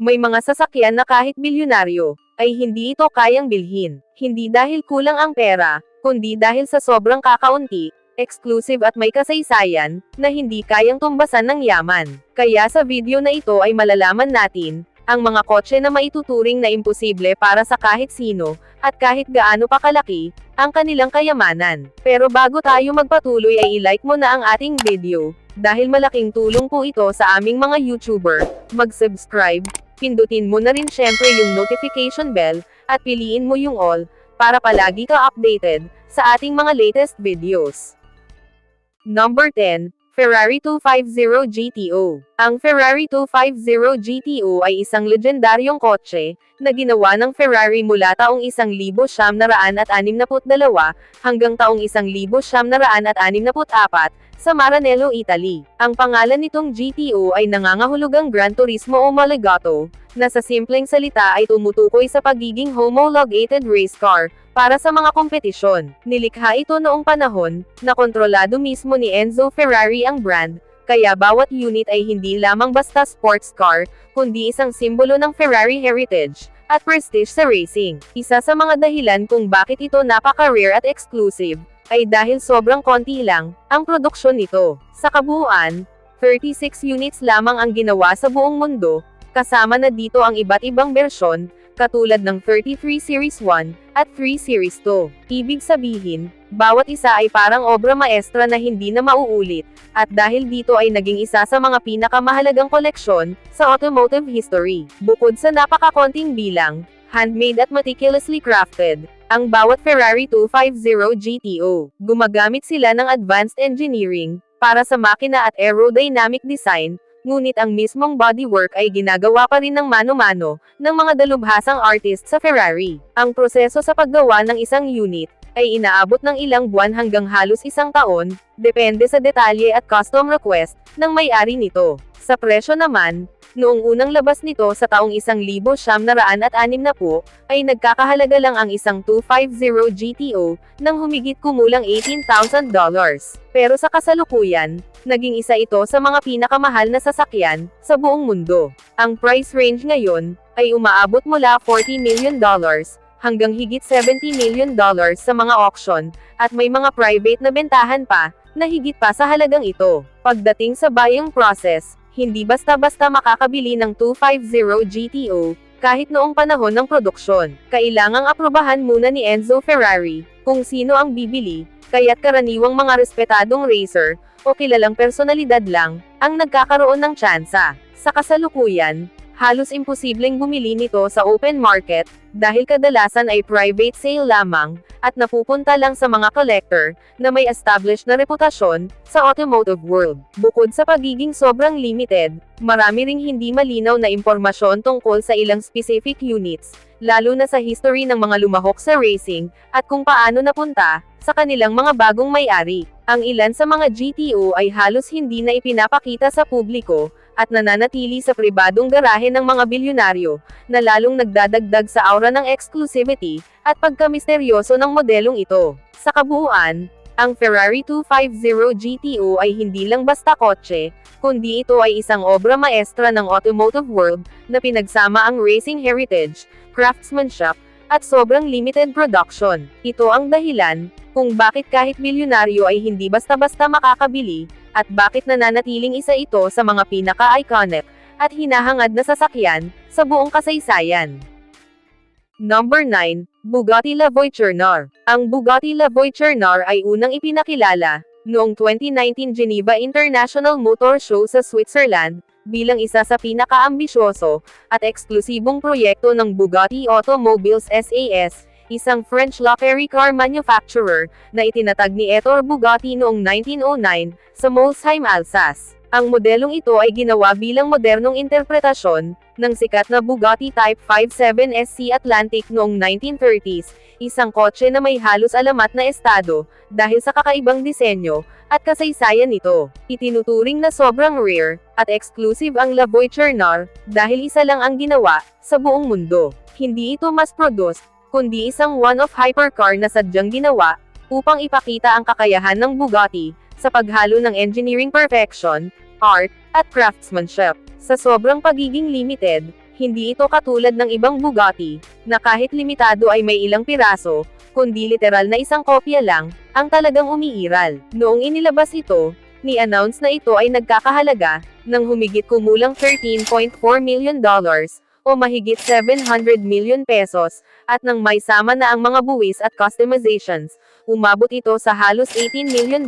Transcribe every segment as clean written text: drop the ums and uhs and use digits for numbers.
May mga sasakyan na kahit bilyonaryo, ay hindi ito kayang bilhin. Hindi dahil kulang ang pera, kundi dahil sa sobrang kakaunti, exclusive at may kasaysayan, na hindi kayang tumbasan ng yaman. Kaya sa video na ito ay malalaman natin, ang mga kotse na maituturing na imposible para sa kahit sino, at kahit gaano pa kalaki, ang kanilang kayamanan. Pero bago tayo magpatuloy ay i-like mo na ang ating video, dahil malaking tulong po ito sa aming mga YouTuber. Mag-subscribe, pindutin mo na rin syempre yung notification bell, at piliin mo yung all, para palagi ka updated, sa ating mga latest videos. Number 10, Ferrari 250 GTO. Ang Ferrari 250 GTO ay isang legendaryong kotse, na ginawa ng Ferrari mula taong 1962 hanggang taong 1964, sa Maranello, Italy. Ang pangalan nitong GTO ay nangangahulugang Gran Turismo Omologato, na sa simpleng salita ay tumutukoy sa pagiging homologated race car, para sa mga kompetisyon. Nilikha ito noong panahon, na kontrolado mismo ni Enzo Ferrari ang brand, kaya bawat unit ay hindi lamang basta sports car, kundi isang simbolo ng Ferrari heritage, at prestige sa racing. Isa sa mga dahilan kung bakit ito napaka-rare at exclusive, ay dahil sobrang konti lang, ang produksyon nito. Sa kabuuan, 36 units lamang ang ginawa sa buong mundo, kasama na dito ang iba't ibang bersyon, katulad ng 33 Series 1, at 3 Series 2. Ibig sabihin, bawat isa ay parang obra maestra na hindi na mauulit, at dahil dito ay naging isa sa mga pinakamahalagang koleksyon, sa automotive history. Bukod sa napakakonting bilang, handmade at meticulously crafted, ang bawat Ferrari 250 GTO. Gumagamit sila ng advanced engineering, para sa makina at aerodynamic design, ngunit ang mismong bodywork ay ginagawa pa rin ng mano-mano, ng mga dalubhasang artist sa Ferrari. Ang proseso sa paggawa ng isang unit, ay inaabot ng ilang buwan hanggang halos isang taon, depende sa detalye at custom request, ng may-ari nito. Sa presyo naman, noong unang labas nito sa taong 1960, ay nagkakahalaga lang ang isang 250 GTO, ng humigit kumulang $18,000. Pero sa kasalukuyan, naging isa ito sa mga pinakamahal na sasakyan, sa buong mundo. Ang price range ngayon, ay umaabot mula $40 million, hanggang higit $70 million sa mga auction, at may mga private na bentahan pa, na higit pa sa halagang ito. Pagdating sa buying process, hindi basta-basta makakabili ng 250 GTO, kahit noong panahon ng produksyon. Kailangang aprobahan muna ni Enzo Ferrari, kung sino ang bibili, kaya't karaniwang mga respetadong racer, o kilalang personalidad lang, ang nagkakaroon ng tsansa. Sa kasalukuyan, halos imposibleng bumili nito sa open market, dahil kadalasan ay private sale lamang, at napupunta lang sa mga collector, na may established na reputasyon, sa automotive world. Bukod sa pagiging sobrang limited, marami ring hindi malinaw na impormasyon tungkol sa ilang specific units, lalo na sa history ng mga lumahok sa racing, at kung paano napunta, sa kanilang mga bagong may-ari. Ang ilan sa mga GTO ay halos hindi na ipinapakita sa publiko, at nananatili sa pribadong garahe ng mga bilyonaryo, na lalong nagdadagdag sa aura ng exclusivity, at pagkamisteryoso ng modelong ito. Sa kabuuan, ang Ferrari 250 GTO ay hindi lang basta kotse, kundi ito ay isang obra maestra ng automotive world, na pinagsama ang racing heritage, craftsmanship, at sobrang limited production. Ito ang dahilan, kung bakit kahit bilyonaryo ay hindi basta-basta makakabili, at bakit nananatiling isa ito sa mga pinaka-iconic, at hinahangad na sasakyan, sa buong kasaysayan. Number 9, Bugatti La Voiture. Ang Bugatti La Voiture ay unang ipinakilala, noong 2019 Geneva International Motor Show sa Switzerland, bilang isa sa pinaka-ambisyoso, at eksklusibong proyekto ng Bugatti Automobiles SAS, isang French luxury car manufacturer, na itinatag ni Ettore Bugatti noong 1909, sa Molsheim, Alsace. Ang modelong ito ay ginawa bilang modernong interpretasyon, ng sikat na Bugatti Type 57 SC Atlantic noong 1930s, isang kotse na may halos alamat na estado, dahil sa kakaibang disenyo, at kasaysayan nito. Itinuturing na sobrang rare, at exclusive ang La Voiture, dahil isa lang ang ginawa, sa buong mundo. Hindi ito mass-produced, kundi isang one-off hypercar na sadyang ginawa, upang ipakita ang kakayahan ng Bugatti, sa paghalo ng engineering perfection, art, at craftsmanship. Sa sobrang pagiging limited, Hindi ito katulad ng ibang Bugatti, na kahit limitado ay may ilang piraso, kundi literal na isang kopya lang, ang talagang umiiral. Noong inilabas ito, ni-announce na ito ay nagkakahalaga, ng humigit kumulang $13.4 million, o mahigit 700 million pesos, at nang may sama na ang mga buwis at customizations, umabot ito sa halos $18 million,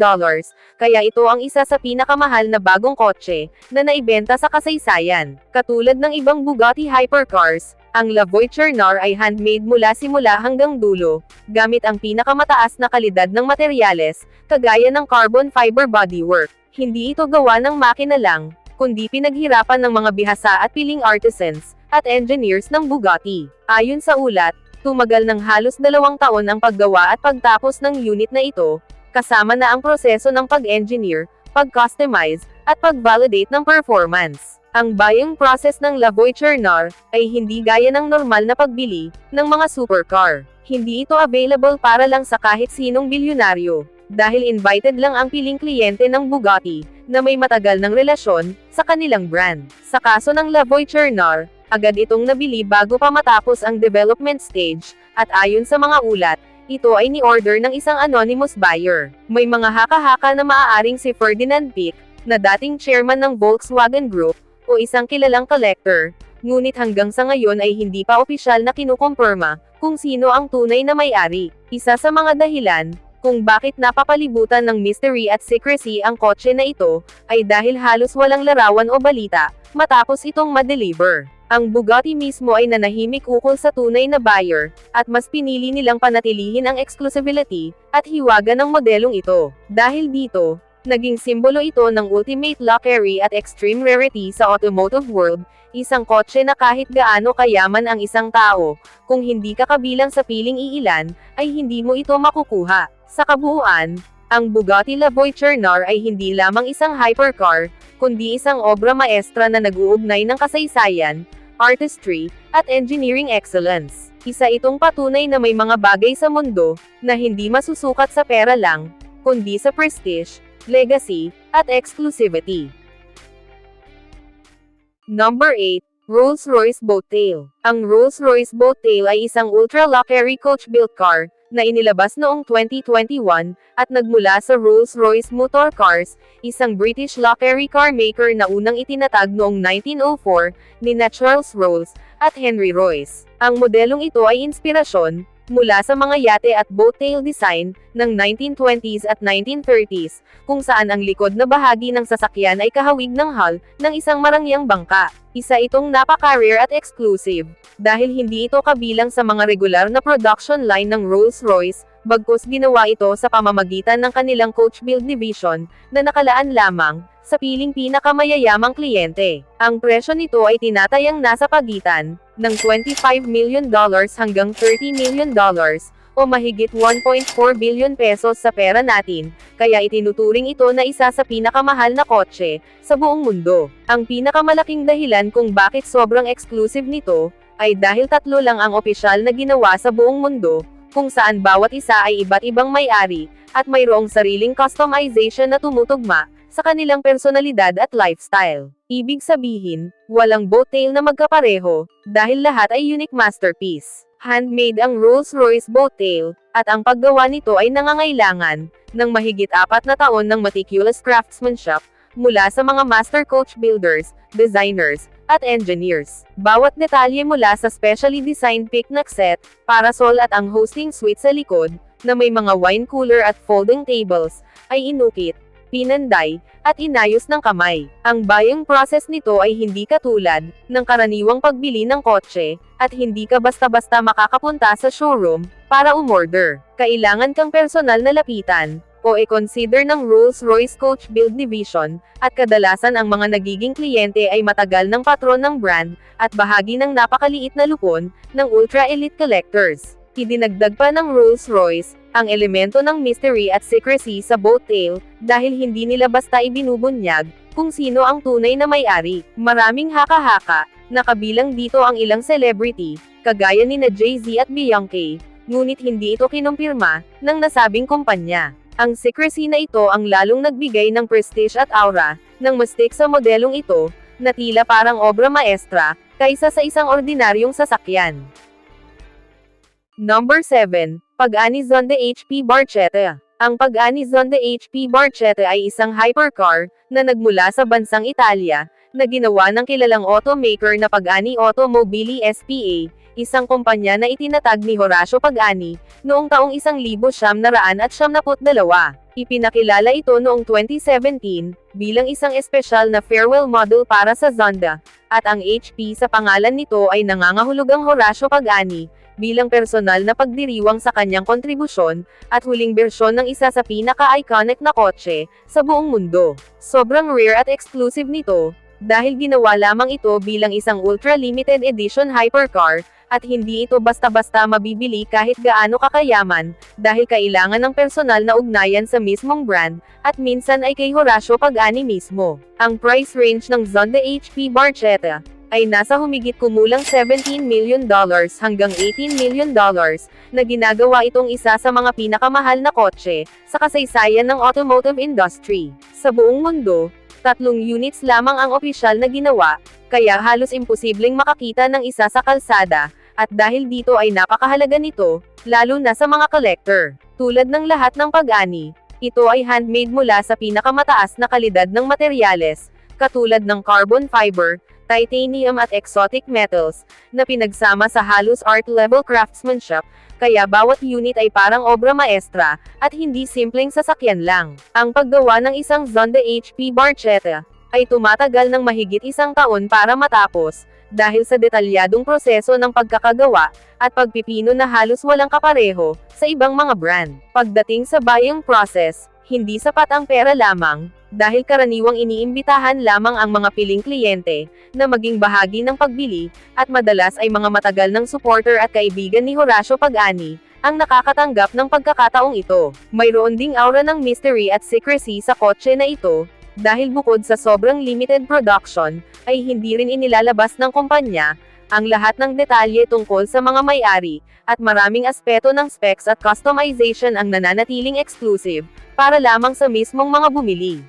kaya ito ang isa sa pinakamahal na bagong kotse, na naibenta sa kasaysayan. Katulad ng ibang Bugatti hypercars, ang La Voiture-Noir ay handmade mula simula hanggang dulo, gamit ang pinakamataas na kalidad ng materyales, kagaya ng carbon fiber bodywork. Hindi ito gawa ng makina lang, kundi pinaghirapan ng mga bihasa at piling artisans, at engineers ng Bugatti. Ayon sa ulat, tumagal ng halos 2 taon ang paggawa at pagtapos ng unit na ito, kasama na ang proseso ng pag-engineer, pag-customize, at pag-validate ng performance. Ang buying process ng La Voiture-Noir ay hindi gaya ng normal na pagbili ng mga supercar. Hindi ito available para lang sa kahit sinong bilyonaryo, dahil invited lang ang piling kliyente ng Bugatti, na may matagal ng relasyon sa kanilang brand. Sa kaso ng La Voiture-Noir, agad itong nabili bago pa matapos ang development stage, at ayon sa mga ulat, ito ay ni-order ng isang anonymous buyer. May mga haka-haka na maaaring si Ferdinand Pic, na dating chairman ng Volkswagen Group, o isang kilalang collector, ngunit hanggang sa ngayon ay hindi pa opisyal na kinukumpirma kung sino ang tunay na may-ari. Isa sa mga dahilan kung bakit napapalibutan ng mystery at secrecy ang kotse na ito, ay dahil halos walang larawan o balita matapos itong ma-deliver. Ang Bugatti mismo ay nanahimik ukol sa tunay na buyer, at mas pinili nilang panatilihin ang exclusivity, at hiwaga ng modelong ito. Dahil dito, naging simbolo ito ng ultimate luxury at extreme rarity sa automotive world, isang kotse na kahit gaano kayaman ang isang tao, kung hindi ka kabilang sa piling iilan, ay hindi mo ito makukuha. Sa kabuuan, ang Bugatti La Voiture-Noir ay hindi lamang isang hypercar, kundi isang obra maestra na nag-uugnay ng kasaysayan, artistry, at engineering excellence. Isa itong patunay na may mga bagay sa mundo, na hindi masusukat sa pera lang, kundi sa prestige, legacy, at exclusivity. Number 8. Rolls-Royce Boattail. Ang Rolls-Royce Boattail ay isang ultra-luxury coach-built car, na inilabas noong 2021, at nagmula sa Rolls-Royce Motor Cars, isang British luxury car maker na unang itinatag noong 1904, nina Charles Rolls, at Henry Royce. Ang modelong ito ay inspirasyon, mula sa mga yate at boattail design, ng 1920s at 1930s, kung saan ang likod na bahagi ng sasakyan ay kahawig ng hull, ng isang marangyang bangka. Isa itong napaka-rare at exclusive, dahil hindi ito kabilang sa mga regular na production line ng Rolls-Royce, bagkus ginawa ito sa pamamagitan ng kanilang coach build division, na nakalaan lamang sa piling pinakamayayamang kliyente. Ang presyo nito ay tinatayang nasa pagitan ng $25 million hanggang $30 million, o mahigit 1.4 billion pesos sa pera natin, kaya itinuturing ito na isa sa pinakamahal na kotse sa buong mundo. Ang pinakamalaking dahilan kung bakit sobrang exclusive nito, ay dahil 3 lang ang opisyal na ginawa sa buong mundo, kung saan bawat isa ay iba't ibang may-ari, at mayroong sariling customization na tumutugma sa kanilang personalidad at lifestyle. Ibig sabihin, walang boattail na magkapareho, dahil lahat ay unique masterpiece. Handmade ang Rolls-Royce Boattail, at ang paggawa nito ay nangangailangan ng mahigit 4 na taon ng meticulous craftsmanship, mula sa mga master coach builders, designers, at engineers. Bawat detalye mula sa specially designed picnic set, parasol at ang hosting suite sa likod, na may mga wine cooler at folding tables, ay inukit, pinanday, at inayos ng kamay. Ang buying process nito ay hindi katulad ng karaniwang pagbili ng kotse, at hindi ka basta-basta makakapunta sa showroom para umorder. Kailangan kang personal na lapitan, o i-consider ng Rolls-Royce Coach Build Division, at kadalasan ang mga nagiging kliyente ay matagal ng patron ng brand, at bahagi ng napakaliit na lupon ng ultra-elite collectors. Idinagdag pa ng Rolls-Royce ang elemento ng mystery at secrecy sa boattail, dahil hindi nila basta ibinubunyag kung sino ang tunay na may-ari. Maraming haka-haka, nakabilang dito ang ilang celebrity, kagaya ni Jay-Z at Beyonce, ngunit hindi ito kinumpirma ng nasabing kumpanya. Ang secrecy na ito ang lalong nagbigay ng prestige at aura ng mystique sa modelong ito, na tila parang obra maestra, kaysa sa isang ordinaryong sasakyan. Number 7. Pagani Zonda HP Barchetta. Ang Pagani Zonda HP Barchetta ay isang hypercar, na nagmula sa bansang Italia, na ginawa ng kilalang automaker na Pagani Automobili S.p.A., isang kumpanya na itinatag ni Horacio Pagani, noong taong 1972. Ipinakilala ito noong 2017, bilang isang espesyal na farewell model para sa Zonda, at ang HP sa pangalan nito ay nangangahulugang Horacio Pagani, bilang personal na pagdiriwang sa kanyang kontribusyon, at huling bersyon ng isa sa pinaka-iconic na kotse, sa buong mundo. Sobrang rare at exclusive nito, dahil ginawa lamang ito bilang isang ultra-limited edition hypercar, at hindi ito basta-basta mabibili kahit gaano kakayaman, dahil kailangan ng personal na ugnayan sa mismong brand, at minsan ay kay Horacio Pagani mismo. Ang price range ng Zonda HP Barchetta ay nasa humigit kumulang $17 million hanggang $18 million, na ginagawa itong isa sa mga pinakamahal na kotse sa kasaysayan ng automotive industry. Sa buong mundo, 3 units lamang ang opisyal na ginawa, kaya halos imposibleng makakita ng isa sa kalsada, at dahil dito ay napakahalaga nito, lalo na sa mga collector. Tulad ng lahat ng Pagani, ito ay handmade mula sa pinakamataas na kalidad ng materyales, katulad ng carbon fiber, titanium at exotic metals, na pinagsama sa halos art-level craftsmanship, kaya bawat unit ay parang obra maestra, at hindi simpleng sasakyan lang. Ang paggawa ng isang Zonda HP Barchetta ay tumatagal ng mahigit 1 taon para matapos, dahil sa detalyadong proseso ng pagkakagawa, at pagpipino na halos walang kapareho sa ibang mga brand. Pagdating sa buying process, hindi sapat ang pera lamang, dahil karaniwang iniimbitahan lamang ang mga piling kliyente, na maging bahagi ng pagbili, at madalas ay mga matagal ng supporter at kaibigan ni Horacio Pagani, ang nakakatanggap ng pagkakataong ito. Mayroon ding aura ng mystery at secrecy sa kotse na ito, dahil bukod sa sobrang limited production, ay hindi rin inilalabas ng kumpanya ang lahat ng detalye tungkol sa mga may-ari, at maraming aspeto ng specs at customization ang nananatiling exclusive, para lamang sa mismong mga bumili.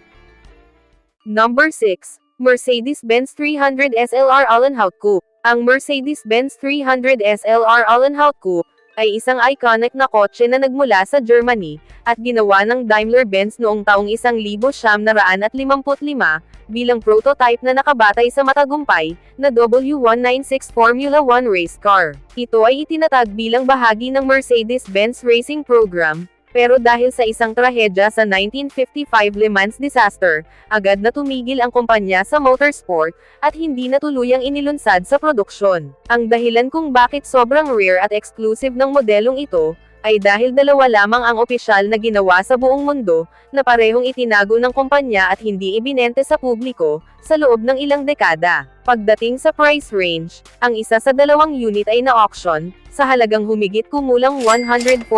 Number 6. Mercedes-Benz 300 SLR Allenhout Coupe. Ang Mercedes-Benz 300 SLR Allenhout Coupe ay isang iconic na kotse na nagmula sa Germany, at ginawa ng Daimler-Benz noong taong 1955, bilang prototype na nakabatay sa matagumpay na W196 Formula 1 race car. Ito ay itinatag bilang bahagi ng Mercedes-Benz Racing Program, pero dahil sa isang trahedya sa 1955 Le Mans disaster, agad na tumigil ang kumpanya sa motorsport, at hindi na tuluyang inilunsad sa produksyon. Ang dahilan kung bakit sobrang rare at exclusive ng modelong ito, ay dahil 2 lamang ang opisyal na ginawa sa buong mundo, na parehong itinago ng kumpanya at hindi ibinente sa publiko, sa loob ng ilang dekada. Pagdating sa price range, ang isa sa 2 unit ay na-auction, sa halagang humigit kumulang $143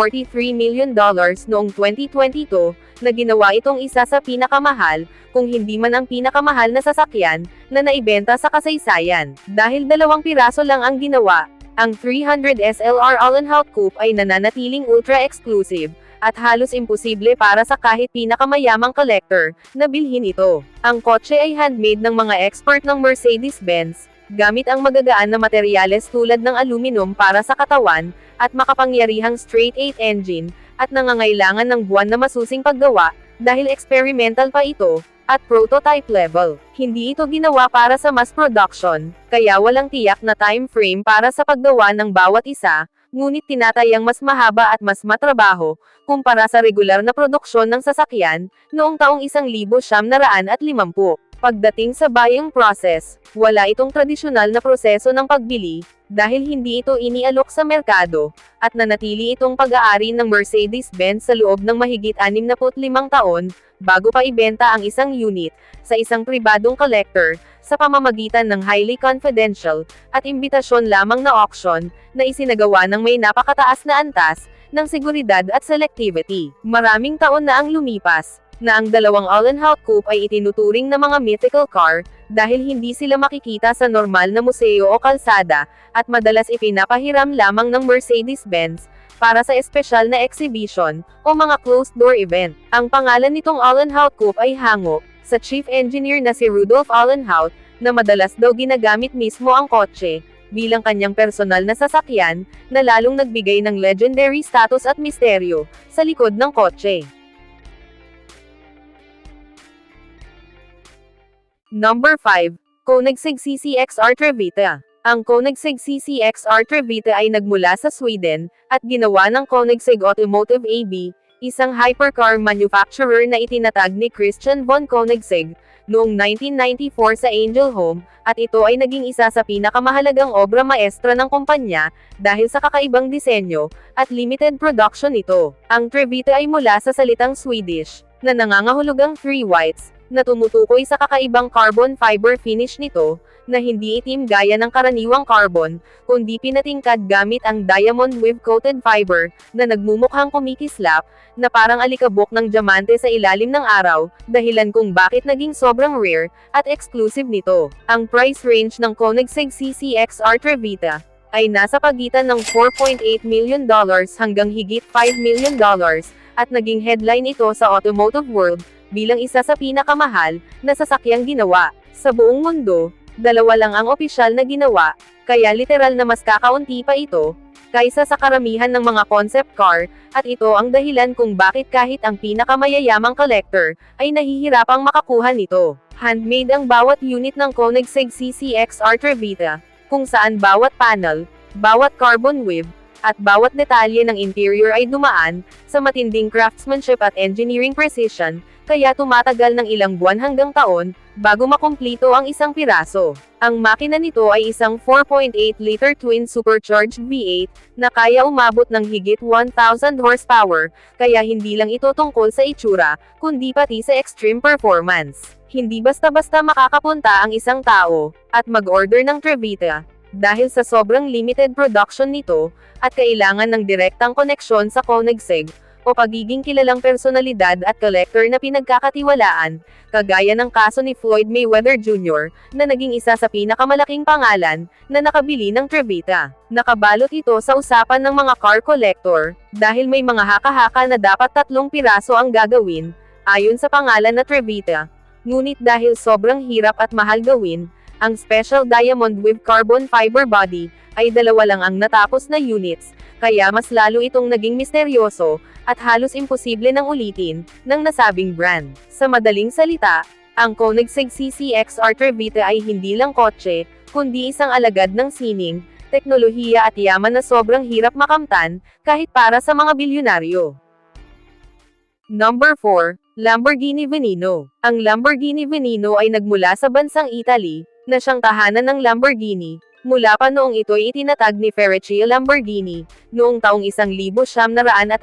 million noong 2022, na ginawa itong isa sa pinakamahal, kung hindi man ang pinakamahal na sasakyan, na naibenta sa kasaysayan. Dahil 2 piraso lang ang ginawa, ang 300 SLR Allenhout Coupe ay nananatiling ultra-exclusive, at halos imposible para sa kahit pinakamayamang collector, na bilhin ito. Ang kotse ay handmade ng mga expert ng Mercedes-Benz, gamit ang magagaan na materyales tulad ng aluminum para sa katawan, at makapangyarihang straight-8 engine, at nangangailangan ng buwan na masusing paggawa, dahil experimental pa ito, at prototype level. Hindi ito ginawa para sa mass production, kaya walang tiyak na time frame para sa paggawa ng bawat isa, ngunit tinatayang mas mahaba at mas matrabaho, kumpara sa regular na produksyon ng sasakyan, noong taong 1950. Pagdating sa buying process, wala itong tradisyonal na proseso ng pagbili, dahil hindi ito inialok sa merkado, at nanatili itong pag-aari ng Mercedes-Benz sa loob ng mahigit 65 taon, bago pa ibenta ang isang unit, sa isang pribadong collector, sa pamamagitan ng highly confidential, at imbitasyon lamang na auction, na isinagawa ng may napakataas na antas, ng seguridad at selectivity. Maraming taon na ang lumipas, na ang 2 Allenhout Coupe ay itinuturing na mga mythical car, dahil hindi sila makikita sa normal na museo o kalsada, at madalas ipinapahiram lamang ng Mercedes-Benz, para sa espesyal na exhibition, o mga closed-door event. Ang pangalan nitong Allenhout Coupe ay hango sa chief engineer na si Rudolf Allenhout, na madalas daw ginagamit mismo ang kotse bilang kanyang personal na sasakyan, na lalong nagbigay ng legendary status at misteryo sa likod ng kotse. Number 5. Koenigsegg CCXR Trevita. Ang Koenigsegg CCXR Trevita ay nagmula sa Sweden, at ginawa ng Koenigsegg Automotive AB, isang hypercar manufacturer na itinatag ni Christian von Koenigsegg, noong 1994 sa Angel Home, at ito ay naging isa sa pinakamahalagang obra maestra ng kumpanya, dahil sa kakaibang disenyo, at limited production nito. Ang Trevita ay mula sa salitang Swedish, na nangangahulugang three whites, na tumutukoy sa kakaibang carbon fiber finish nito, na hindi itim gaya ng karaniwang carbon, kundi pinatingkad gamit ang diamond weave-coated fiber, na nagmumukhang kumikislap, na parang alikabok ng diamante sa ilalim ng araw, dahilan kung bakit naging sobrang rare, at exclusive nito. Ang price range ng Koenigsegg CCXR Trevita ay nasa pagitan ng $4.8 million hanggang higit $5 million, at naging headline ito sa automotive world, bilang isa sa pinakamahal na sasakyang ginawa sa buong mundo. Dalawa lang ang opisyal na ginawa, kaya literal na mas kakaunti pa ito, kaysa sa karamihan ng mga concept car, at ito ang dahilan kung bakit kahit ang pinakamayayamang collector, ay nahihirapang makakuha nito. Handmade ang bawat unit ng Koenigsegg CCXR Trevita, kung saan bawat panel, bawat carbon weave, at bawat detalye ng interior ay dumaan sa matinding craftsmanship at engineering precision, kaya tumatagal ng ilang buwan hanggang taon bago makumplito ang isang piraso. Ang makina nito ay isang 4.8-liter twin supercharged V8 na kaya umabot ng higit 1,000 horsepower, kaya hindi lang ito tungkol sa itsura, kundi pati sa extreme performance. Hindi basta-basta makakapunta ang isang tao at mag-order ng Trevita, dahil sa sobrang limited production nito, at kailangan ng direktang koneksyon sa Koenigsegg, o pagiging kilalang personalidad at collector na pinagkakatiwalaan, kagaya ng kaso ni Floyd Mayweather Jr., na naging isa sa pinakamalaking pangalan na nakabili ng Trevita. Nakabalot ito sa usapan ng mga car collector, dahil may mga haka-haka na dapat 3 piraso ang gagawin, ayon sa pangalan na Trevita. Ngunit dahil sobrang hirap at mahal gawin, ang special diamond with carbon fiber body, ay 2 lang ang natapos na units, kaya mas lalo itong naging misteryoso, at halos imposible nang ulitin, ng nasabing brand. Sa madaling salita, ang Koenigsegg CCXR Trevita ay hindi lang kotse, kundi isang alagad ng sining, teknolohiya at yaman na sobrang hirap makamtan, kahit para sa mga bilyonaryo. Number 4. Lamborghini Veneno. Ang Lamborghini Veneno ay nagmula sa bansang Italy, na siyang tahanan ng Lamborghini, mula pa noong ito'y itinatag ni Ferruccio Lamborghini, noong taong 1963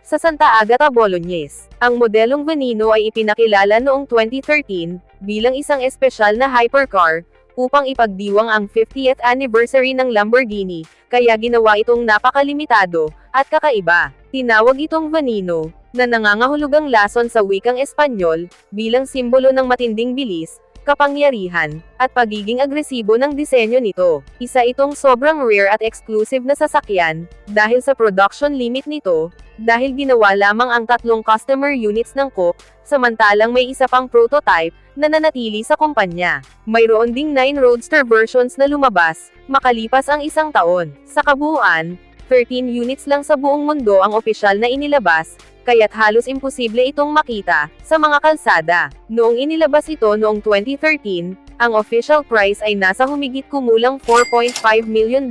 sa Santa Agata, Bolognese. Ang modelong Veneno ay ipinakilala noong 2013, bilang isang espesyal na hypercar, upang ipagdiwang ang 50th anniversary ng Lamborghini, kaya ginawa itong napakalimitado, at kakaiba. Tinawag itong Veneno, na nangangahulugang lason sa wikang Espanyol, bilang simbolo ng matinding bilis, kapangyarihan, at pagiging agresibo ng disenyo nito. Isa itong sobrang rare at exclusive na sasakyan, dahil sa production limit nito, dahil ginawa lamang ang 3 customer units ng Coke, samantalang may isa pang prototype, na nanatili sa kumpanya. Mayroon ding 9 roadster versions na lumabas, makalipas ang 1 taon. Sa kabuuan, 13 units lang sa buong mundo ang opisyal na inilabas, kaya't halos imposible itong makita sa mga kalsada. Noong inilabas ito noong 2013, ang official price ay nasa humigit kumulang $4.5 million,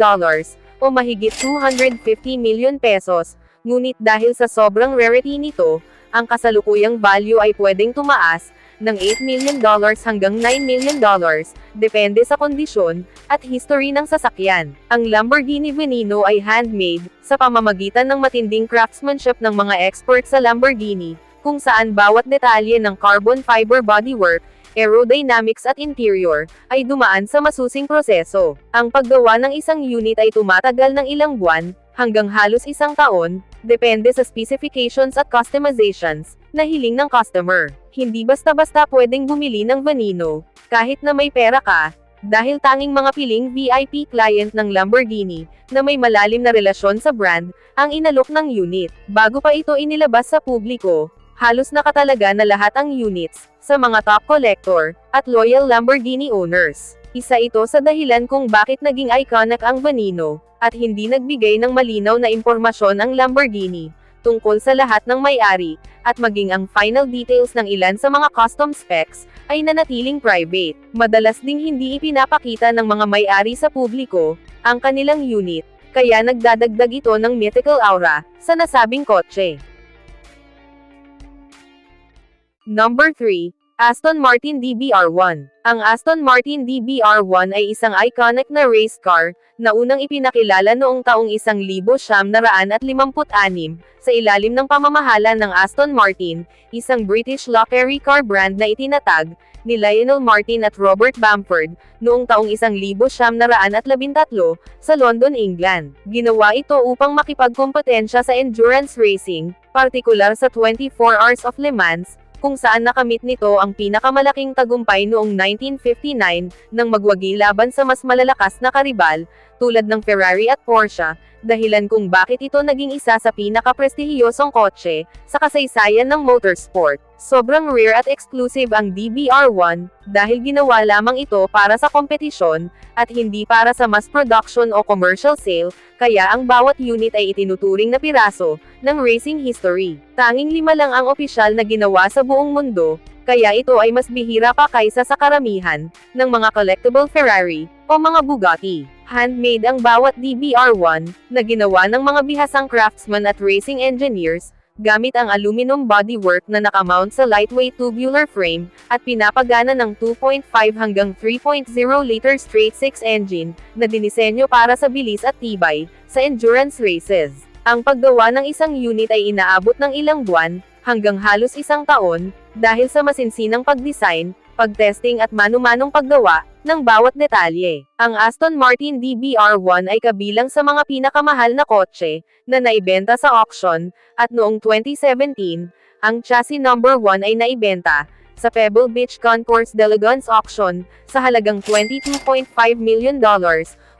o mahigit 250 million pesos, ngunit dahil sa sobrang rarity nito, ang kasalukuyang value ay pwedeng tumaas ng $8 million hanggang $9 million, depende sa kondisyon at history ng sasakyan. Ang Lamborghini Veneno ay handmade sa pamamagitan ng matinding craftsmanship ng mga expert sa Lamborghini, kung saan bawat detalye ng carbon fiber bodywork, aerodynamics at interior, ay dumaan sa masusing proseso. Ang paggawa ng isang unit ay tumatagal ng ilang buwan, hanggang halos 1 taon, depende sa specifications at customizations na hiling ng customer. Hindi basta-basta pwedeng bumili ng Veneno, kahit na may pera ka, dahil tanging mga piling VIP client ng Lamborghini, na may malalim na relasyon sa brand, ang inalok ng unit. Bago pa ito inilabas sa publiko, Halos nakatalaga na lahat ang units, sa mga top collector, at loyal Lamborghini owners. Isa ito sa dahilan kung bakit naging iconic ang Veneno, at hindi nagbigay ng malinaw na impormasyon ang Lamborghini, tungkol sa lahat ng may-ari, at maging ang final details ng ilan sa mga custom specs, ay nanatiling private. Madalas ding hindi ipinapakita ng mga may-ari sa publiko, ang kanilang unit, kaya nagdadagdag ito ng mythical aura, sa nasabing kotse. Number 3. Aston Martin DBR1. Ang Aston Martin DBR1 ay isang iconic na race car, na unang ipinakilala noong taong 1956 sa ilalim ng pamamahala ng Aston Martin, isang British luxury car brand na itinatag ni Lionel Martin at Robert Bamford, noong taong 1913 sa London, England. Ginawa ito upang makipagkompetensya sa endurance racing, partikular sa 24 Hours of Le Mans, kung saan nakamit nito ang pinakamalaking tagumpay noong 1959, nang magwagi laban sa mas malalakas na karibal, tulad ng Ferrari at Porsche, dahilan kung bakit ito naging isa sa pinakaprestihiyosong kotse sa kasaysayan ng motorsport. Sobrang rare at exclusive ang DBR1, dahil ginawa lamang ito para sa kompetisyon, at hindi para sa mass production o commercial sale, kaya ang bawat unit ay itinuturing na piraso ng racing history. Tanging 5 lang ang opisyal na ginawa sa buong mundo, kaya ito ay mas bihira pa kaysa sa karamihan ng mga collectible Ferrari o mga Bugatti. Handmade ang bawat DBR1, na ginawa ng mga bihasang craftsmen at racing engineers, gamit ang aluminum bodywork na nakamount sa lightweight tubular frame, at pinapagana ng 2.5 hanggang 3.0 liter straight-six engine, na dinisenyo para sa bilis at tibay sa endurance races. Ang paggawa ng isang unit ay inaabot ng ilang buwan, hanggang halos isang taon, dahil sa masinsinang pagdesign, pagtesting at manu-manong paggawa ng bawat detalye. Ang Aston Martin DBR1 ay kabilang sa mga pinakamahal na kotse na naibenta sa auction, at noong 2017, ang chassis number 1 ay naibenta sa Pebble Beach Concours d'Elegance Auction sa halagang $22.5 million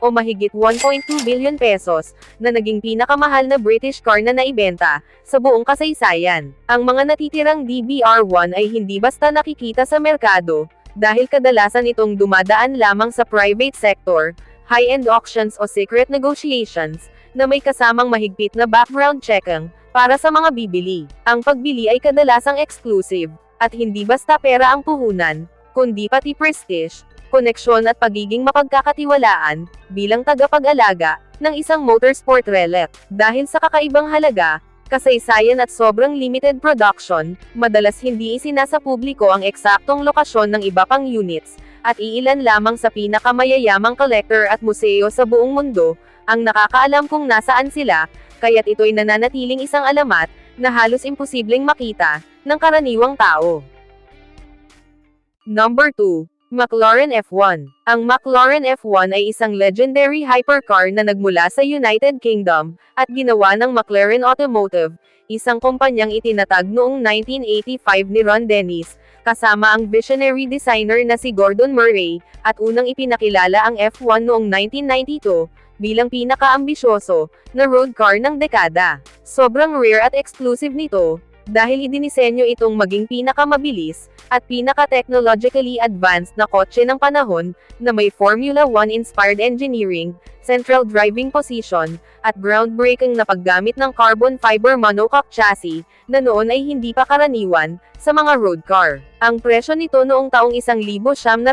o mahigit 1.2 billion pesos, na naging pinakamahal na British car na naibenta sa buong kasaysayan. Ang mga natitirang DBR1 ay hindi basta nakikita sa merkado, dahil kadalasan itong dumadaan lamang sa private sector, high-end auctions o secret negotiations, na may kasamang mahigpit na background checking para sa mga bibili. Ang pagbili ay kadalasang exclusive, at hindi basta pera ang puhunan, kundi pati prestige, koneksyon at pagiging mapagkakatiwalaan, bilang tagapag-alaga ng isang motorsport relic. Dahil sa kakaibang halaga, kasaysayan at sobrang limited production, madalas hindi isinasa publiko ang eksaktong lokasyon ng iba pang units, at iilan lamang sa pinakamayayamang collector at museo sa buong mundo ang nakakaalam kung nasaan sila, kaya't ito'y nananatiling isang alamat na halos imposibleng makita ng karaniwang tao. Number 2. McLaren F1. Ang McLaren F1 ay isang legendary hypercar na nagmula sa United Kingdom, at ginawa ng McLaren Automotive, isang kumpanyang itinatag noong 1985 ni Ron Dennis, kasama ang visionary designer na si Gordon Murray, at unang ipinakilala ang F1 noong 1992, bilang pinaka-ambisyoso na road car ng dekada. Sobrang rare at exclusive nito, dahil idinisenyo itong maging pinakamabilis, at pinaka-technologically advanced na kotse ng panahon, na may Formula 1-inspired engineering, central driving position, at groundbreaking na paggamit ng carbon fiber monocoque chassis, na noon ay hindi pa karaniwan sa mga road car. Ang presyo nito noong taong 1970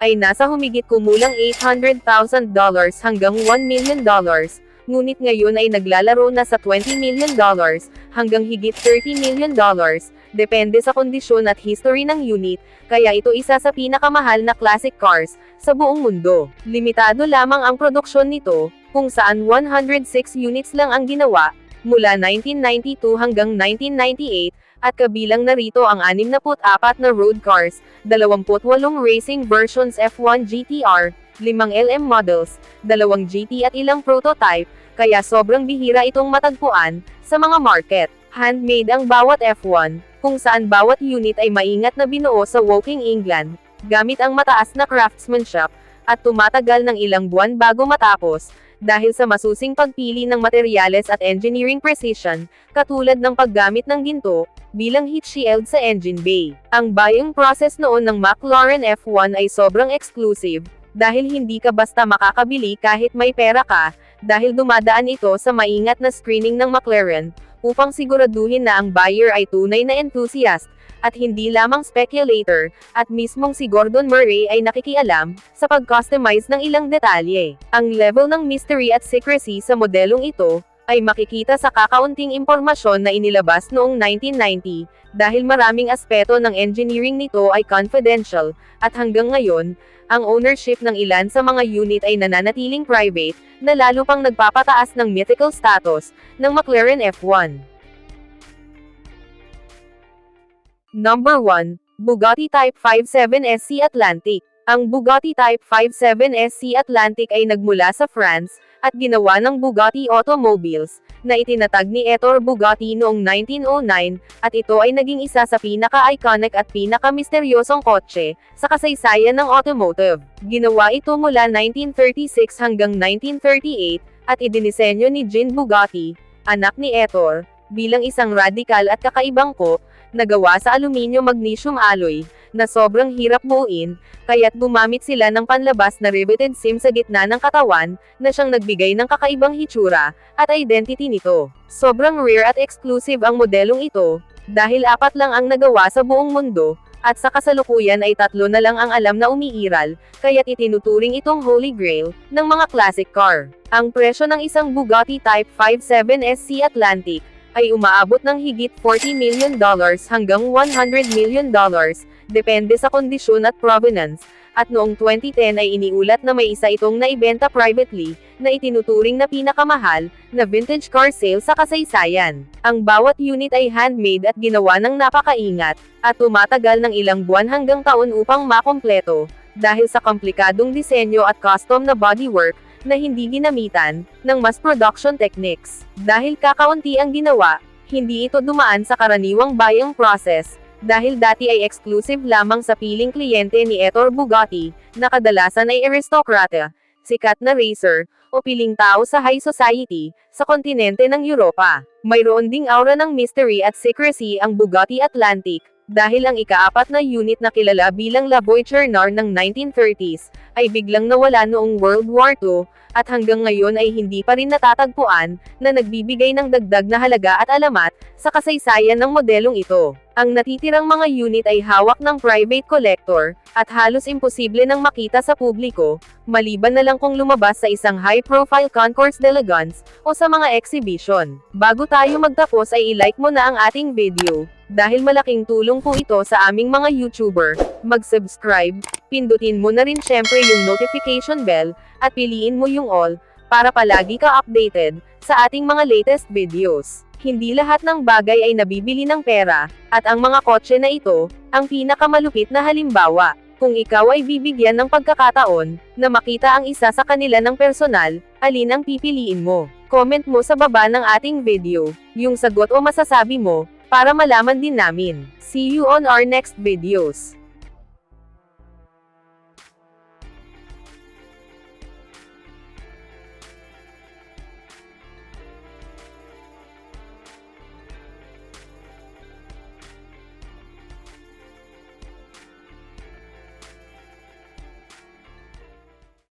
ay nasa humigit kumulang $800,000 hanggang $1 million, ngunit ngayon ay naglalaro na sa $20 million hanggang higit $30 million, depende sa kondisyon at history ng unit, kaya ito isa sa pinakamahal na classic cars sa buong mundo. Limitado lamang ang produksyon nito, kung saan 106 units lang ang ginawa, mula 1992 hanggang 1998, at kabilang narito ang 64 na road cars, 28 racing versions F1 GTR, 5 LM models, 2 GT at ilang prototype, kaya sobrang bihira itong matagpuan sa mga market. Handmade ang bawat F1, kung saan bawat unit ay maingat na binuo sa Woking, England, gamit ang mataas na craftsmanship, at tumatagal ng ilang buwan bago matapos, dahil sa masusing pagpili ng materyales at engineering precision, katulad ng paggamit ng ginto, bilang heat shield sa engine bay. Ang buying process noon ng McLaren F1 ay sobrang exclusive, dahil hindi ka basta makakabili kahit may pera ka, dahil dumadaan ito sa maingat na screening ng McLaren, upang siguraduhin na ang buyer ay tunay na enthusiast, at hindi lamang speculator, at mismong si Gordon Murray ay nakikialam, sa pag-customize ng ilang detalye. Ang level ng mystery at secrecy sa modelong ito, ay makikita sa kakaunting impormasyon na inilabas noong 1990, dahil maraming aspeto ng engineering nito ay confidential, at hanggang ngayon, ang ownership ng ilan sa mga unit ay nananatiling private, na lalo pang nagpapataas ng mythical status, ng McLaren F1. Number 1, Bugatti Type 57 SC Atlantic. Ang Bugatti Type 57 SC Atlantic ay nagmula sa France, at ginawa ng Bugatti Automobiles, na itinatag ni Ettore Bugatti noong 1909, at ito ay naging isa sa pinaka-iconic at pinaka-misteryosong kotse, sa kasaysayan ng automotive. Ginawa ito mula 1936 hanggang 1938, at idinisenyo ni Jean Bugatti, anak ni Ettore, bilang isang radikal at kakaibang coupe, na gawa sa aluminium-magnesium alloy, na sobrang hirap buuin, kaya't gumamit sila ng panlabas na riveted seam sa gitna ng katawan, na siyang nagbigay ng kakaibang hitsura, at identity nito. Sobrang rare at exclusive ang modelong ito, dahil 4 lang ang nagawa sa buong mundo, at sa kasalukuyan ay 3 na lang ang alam na umiiral, kaya't itinuturing itong holy grail, ng mga classic car. Ang presyo ng isang Bugatti Type 57 SC Atlantic, ay umaabot ng higit $40 million hanggang $100 million, depende sa kondisyon at provenance, at noong 2010 ay iniulat na may isa itong naibenta privately, na itinuturing na pinakamahal, na vintage car sale sa kasaysayan. Ang bawat unit ay handmade at ginawa ng napakaingat, at tumatagal ng ilang buwan hanggang taon upang makompleto, dahil sa komplikadong disenyo at custom na bodywork, na hindi ginamitan, ng mass production techniques. Dahil kakaunti ang ginawa, hindi ito dumaan sa karaniwang buying process, dahil dati ay exclusive lamang sa piling kliyente ni Ettore Bugatti, na kadalasan ay aristokrata, sikat na racer, o piling tao sa high society, sa kontinente ng Europa. Mayroon ding aura ng mystery at secrecy ang Bugatti Atlantic, dahil ang ika-4 na unit na kilala bilang La Voiture Noire ng 1930s, ay biglang nawala noong World War II, at hanggang ngayon ay hindi pa rin natatagpuan, na nagbibigay ng dagdag na halaga at alamat, sa kasaysayan ng modelong ito. Ang natitirang mga unit ay hawak ng private collector, at halos imposible nang makita sa publiko, maliban na lang kung lumabas sa isang high-profile concours d'elegance, o sa mga exhibition. Bago tayo magtapos ay i-like mo na ang ating video, dahil malaking tulong po ito sa aming mga YouTuber. Mag-subscribe, pindutin mo na rin syempre yung notification bell, at piliin mo yung all, para palagi ka updated, sa ating mga latest videos. Hindi lahat ng bagay ay nabibili ng pera, at ang mga kotse na ito, ang pinakamalupit na halimbawa. Kung ikaw ay bibigyan ng pagkakataon, na makita ang isa sa kanila ng personal, alin ang pipiliin mo? Comment mo sa baba ng ating video, yung sagot o masasabi mo, para malaman din namin. See you on our next videos.